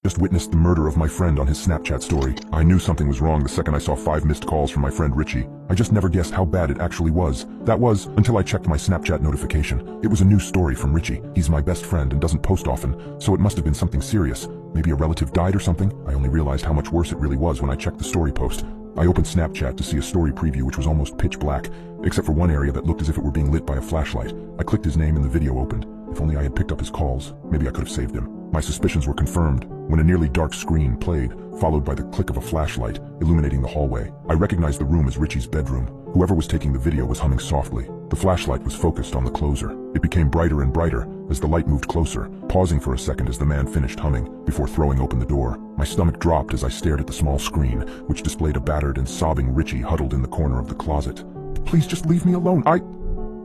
just witnessed the murder of my friend on his Snapchat story. I knew something was wrong the second I saw 5 missed calls from my friend Richie. I just never guessed how bad it actually was. That was, until I checked my Snapchat notification. It was a new story from Richie. He's my best friend and doesn't post often, so it must have been something serious. Maybe a relative died or something? I only realized how much worse it really was when I checked the story post. I opened Snapchat to see a story preview which was almost pitch black, except for one area that looked as if it were being lit by a flashlight. I clicked his name and the video opened. If only I had picked up his calls, maybe I could have saved him. My suspicions were confirmed when a nearly dark screen played, followed by the click of a flashlight illuminating the hallway. I recognized the room as Richie's bedroom. Whoever was taking the video was humming softly. The flashlight was focused on the closer. It became brighter and brighter as the light moved closer, pausing for a second as the man finished humming before throwing open the door. My stomach dropped as I stared at the small screen, which displayed a battered and sobbing Richie huddled in the corner of the closet. "Please just leave me alone,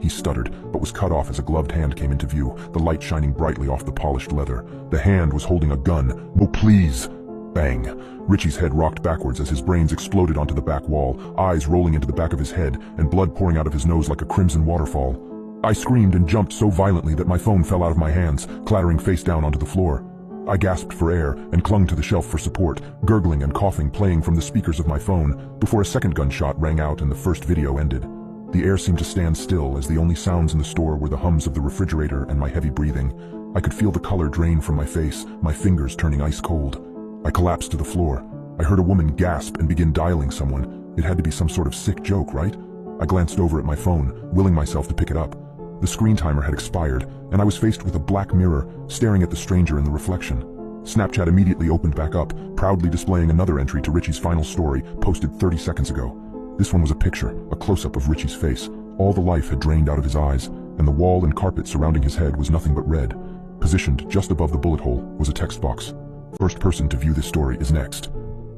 He stuttered, but was cut off as a gloved hand came into view, the light shining brightly off the polished leather. The hand was holding a gun. "Oh, please!" Bang! Richie's head rocked backwards as his brains exploded onto the back wall, eyes rolling into the back of his head and blood pouring out of his nose like a crimson waterfall. I screamed and jumped so violently that my phone fell out of my hands, clattering face down onto the floor. I gasped for air and clung to the shelf for support, gurgling and coughing playing from the speakers of my phone, before a second gunshot rang out and the first video ended. The air seemed to stand still as the only sounds in the store were the hums of the refrigerator and my heavy breathing. I could feel the color drain from my face, my fingers turning ice cold. I collapsed to the floor. I heard a woman gasp and begin dialing someone. It had to be some sort of sick joke, right? I glanced over at my phone, willing myself to pick it up. The screen timer had expired, and I was faced with a black mirror, staring at the stranger in the reflection. Snapchat immediately opened back up, proudly displaying another entry to Richie's final story, posted 30 seconds ago. This one was a picture, a close-up of Richie's face. All the life had drained out of his eyes, and the wall and carpet surrounding his head was nothing but red. Positioned just above the bullet hole was a text box. "First person to view this story is next."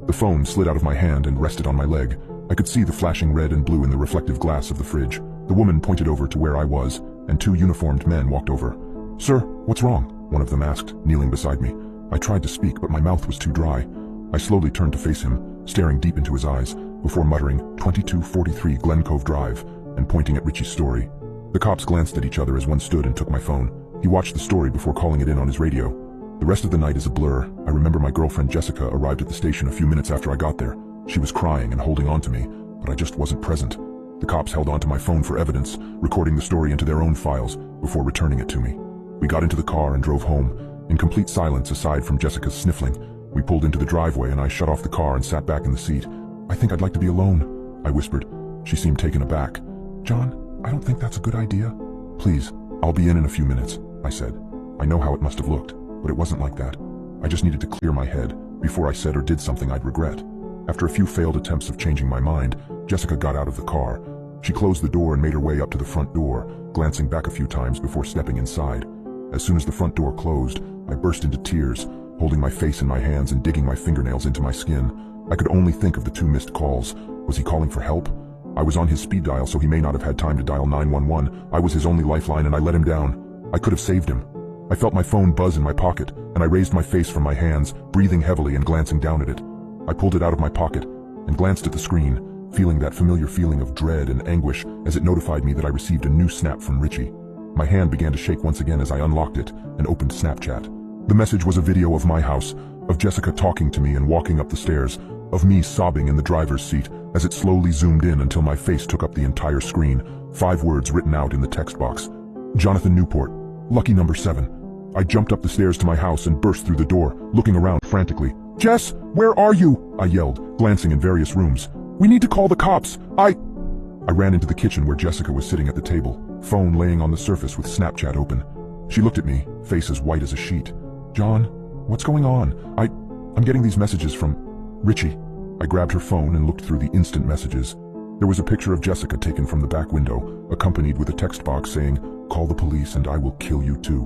The phone slid out of my hand and rested on my leg. I could see the flashing red and blue in the reflective glass of the fridge. The woman pointed over to where I was, and 2 uniformed men walked over. "Sir, what's wrong?" one of them asked, kneeling beside me. I tried to speak, but my mouth was too dry. I slowly turned to face him, staring deep into his eyes, before muttering, "2243 Glen Cove Drive," and pointing at Richie's story. The cops glanced at each other as one stood and took my phone. He watched the story before calling it in on his radio. The rest of the night is a blur. I remember my girlfriend Jessica arrived at the station a few minutes after I got there. She was crying and holding on to me, but I just wasn't present. The cops held onto my phone for evidence, recording the story into their own files before returning it to me. We got into the car and drove home. In complete silence aside from Jessica's sniffling, we pulled into the driveway and I shut off the car and sat back in the seat. "I think I'd like to be alone," I whispered. She seemed taken aback. "John, I don't think that's a good idea." "Please, I'll be in a few minutes," I said. I know how it must have looked, but it wasn't like that. I just needed to clear my head before I said or did something I'd regret. After a few failed attempts of changing my mind, Jessica got out of the car. She closed the door and made her way up to the front door, glancing back a few times before stepping inside. As soon as the front door closed, I burst into tears, holding my face in my hands and digging my fingernails into my skin. I could only think of the 2 missed calls. Was he calling for help? I was on his speed dial, so he may not have had time to dial 911. I was his only lifeline and I let him down. I could have saved him. I felt my phone buzz in my pocket, and I raised my face from my hands, breathing heavily and glancing down at it. I pulled it out of my pocket and glanced at the screen, feeling that familiar feeling of dread and anguish as it notified me that I received a new snap from Richie. My hand began to shake once again as I unlocked it and opened Snapchat. The message was a video of my house, of Jessica talking to me and walking up the stairs, of me sobbing in the driver's seat as it slowly zoomed in until my face took up the entire screen, 5 words written out in the text box. "Jonathan Newport, lucky number 7. I jumped up the stairs to my house and burst through the door, looking around frantically. "Jess, where are you?" I yelled, glancing in various rooms. "We need to call the cops. I ran into the kitchen where Jessica was sitting at the table, phone laying on the surface with Snapchat open. She looked at me, face as white as a sheet. "John, what's going on? I'm getting these messages from Richie." I grabbed her phone and looked through the instant messages. There was a picture of Jessica taken from the back window, accompanied with a text box saying, "Call the police and I will kill you too."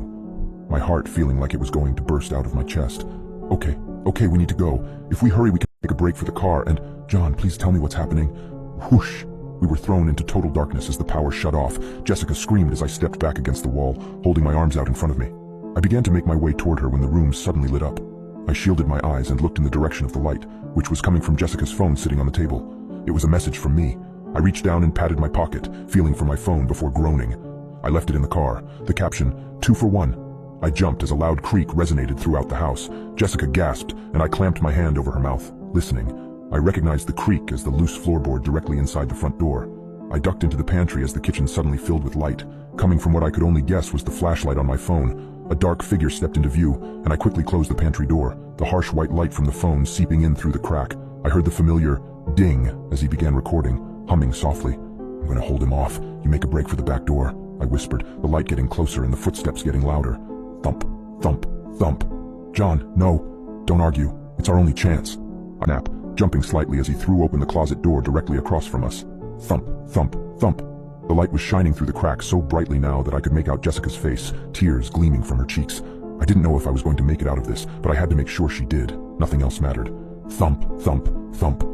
My heart feeling like it was going to burst out of my chest. Okay, we need to go. If we hurry, we can take a break for the car and, John, please tell me what's happening." Whoosh! We were thrown into total darkness as the power shut off. Jessica screamed as I stepped back against the wall, holding my arms out in front of me. I began to make my way toward her when the room suddenly lit up. I shielded my eyes and looked in the direction of the light, which was coming from Jessica's phone sitting on the table. It was a message from me. I reached down and patted my pocket, feeling for my phone before groaning. I left it in the car. The caption, 2 for 1. I jumped as a loud creak resonated throughout the house. Jessica gasped, and I clamped my hand over her mouth, listening. I recognized the creak as the loose floorboard directly inside the front door. I ducked into the pantry as the kitchen suddenly filled with light. Coming from what I could only guess was the flashlight on my phone. A dark figure stepped into view, and I quickly closed the pantry door, the harsh white light from the phone seeping in through the crack. I heard the familiar ding as he began recording, humming softly. "I'm gonna hold him off. You make a break for the back door," I whispered, the light getting closer and the footsteps getting louder. Thump, thump, thump. "John, no. Don't argue. It's our only chance." I snapped, jumping slightly as he threw open the closet door directly across from us. Thump, thump, thump. The light was shining through the crack so brightly now that I could make out Jessica's face, tears gleaming from her cheeks. I didn't know if I was going to make it out of this, but I had to make sure she did. Nothing else mattered. Thump, thump, thump.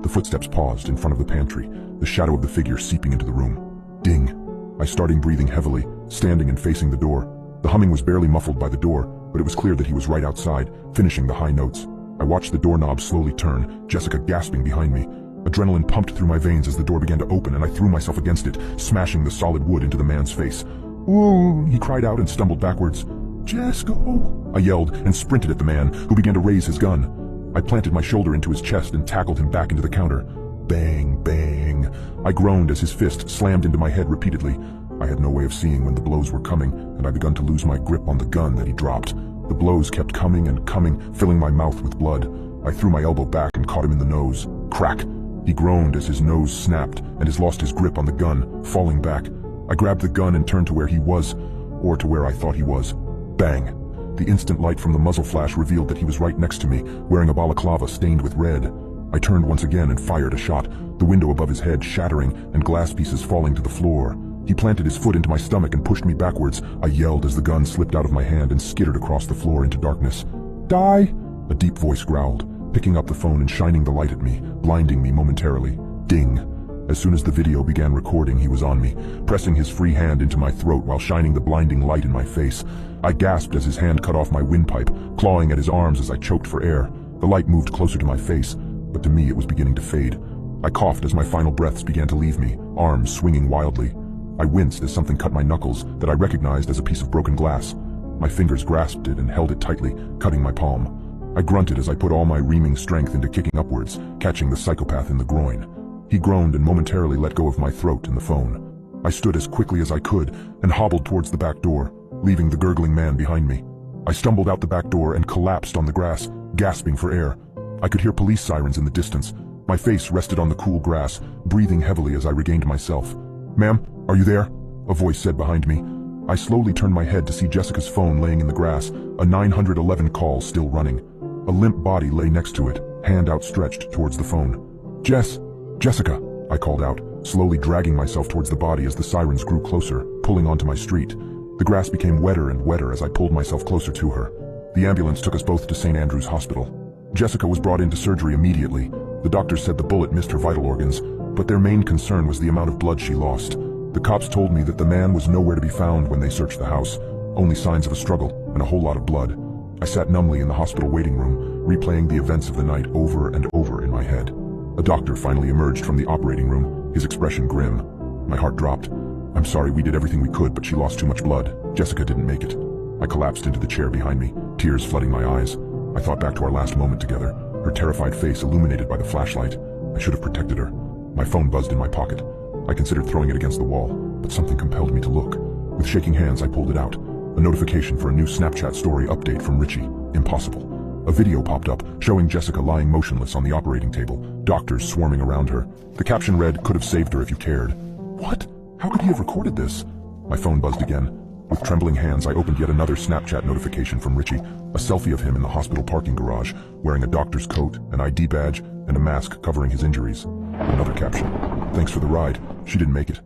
The footsteps paused in front of the pantry, the shadow of the figure seeping into the room. Ding. I started breathing heavily, standing and facing the door. The humming was barely muffled by the door, but it was clear that he was right outside, finishing the high notes. I watched the doorknob slowly turn, Jessica gasping behind me. Adrenaline pumped through my veins as the door began to open, and I threw myself against it, smashing the solid wood into the man's face. "Ooh!" he cried out and stumbled backwards. "Jessica!" I yelled and sprinted at the man, who began to raise his gun. I planted my shoulder into his chest and tackled him back into the counter. Bang, bang. I groaned as his fist slammed into my head repeatedly. I had no way of seeing when the blows were coming, and I begun to lose my grip on the gun that he dropped. The blows kept coming and coming, filling my mouth with blood. I threw my elbow back and caught him in the nose. Crack! He groaned as his nose snapped and has lost his grip on the gun, falling back. I grabbed the gun and turned to where he was, or to where I thought he was. Bang! The instant light from the muzzle flash revealed that he was right next to me, wearing a balaclava stained with red. I turned once again and fired a shot, the window above his head shattering and glass pieces falling to the floor. He planted his foot into my stomach and pushed me backwards. I yelled as the gun slipped out of my hand and skittered across the floor into darkness. "Die!" a deep voice growled, picking up the phone and shining the light at me, blinding me momentarily. Ding! As soon as the video began recording, he was on me, pressing his free hand into my throat while shining the blinding light in my face. I gasped as his hand cut off my windpipe, clawing at his arms as I choked for air. The light moved closer to my face, but to me it was beginning to fade. I coughed as my final breaths began to leave me, arms swinging wildly. I winced as something cut my knuckles that I recognized as a piece of broken glass. My fingers grasped it and held it tightly, cutting my palm. I grunted as I put all my reaming strength into kicking upwards, catching the psychopath in the groin. He groaned and momentarily let go of my throat and the phone. I stood as quickly as I could and hobbled towards the back door, leaving the gurgling man behind me. I stumbled out the back door and collapsed on the grass, gasping for air. I could hear police sirens in the distance. My face rested on the cool grass, breathing heavily as I regained myself. "Ma'am, are you there?" a voice said behind me. I slowly turned my head to see Jessica's phone laying in the grass, a 911 call still running. A limp body lay next to it, hand outstretched towards the phone. Jessica, I called out, slowly dragging myself towards the body as the sirens grew closer, pulling onto my street. The grass became wetter and wetter as I pulled myself closer to her. The ambulance took us both to St. Andrew's Hospital. Jessica was brought into surgery immediately. The doctors said the bullet missed her vital organs, but their main concern was the amount of blood she lost. The cops told me that the man was nowhere to be found when they searched the house, only signs of a struggle and a whole lot of blood. I sat numbly in the hospital waiting room, replaying the events of the night over and over in my head. A doctor finally emerged from the operating room, his expression grim. My heart dropped. "I'm sorry, we did everything we could, but she lost too much blood. Jessica didn't make it." I collapsed into the chair behind me, tears flooding my eyes. I thought back to our last moment together, her terrified face illuminated by the flashlight. I should have protected her. My phone buzzed in my pocket. I considered throwing it against the wall, but something compelled me to look. With shaking hands, I pulled it out. A notification for a new Snapchat story update from Richie. Impossible. A video popped up, showing Jessica lying motionless on the operating table, doctors swarming around her. The caption read, "Could have saved her if you cared." What? How could he have recorded this? My phone buzzed again. With trembling hands, I opened yet another Snapchat notification from Richie, a selfie of him in the hospital parking garage, wearing a doctor's coat, an ID badge, and a mask covering his injuries. Another caption. "Thanks for the ride. She didn't make it.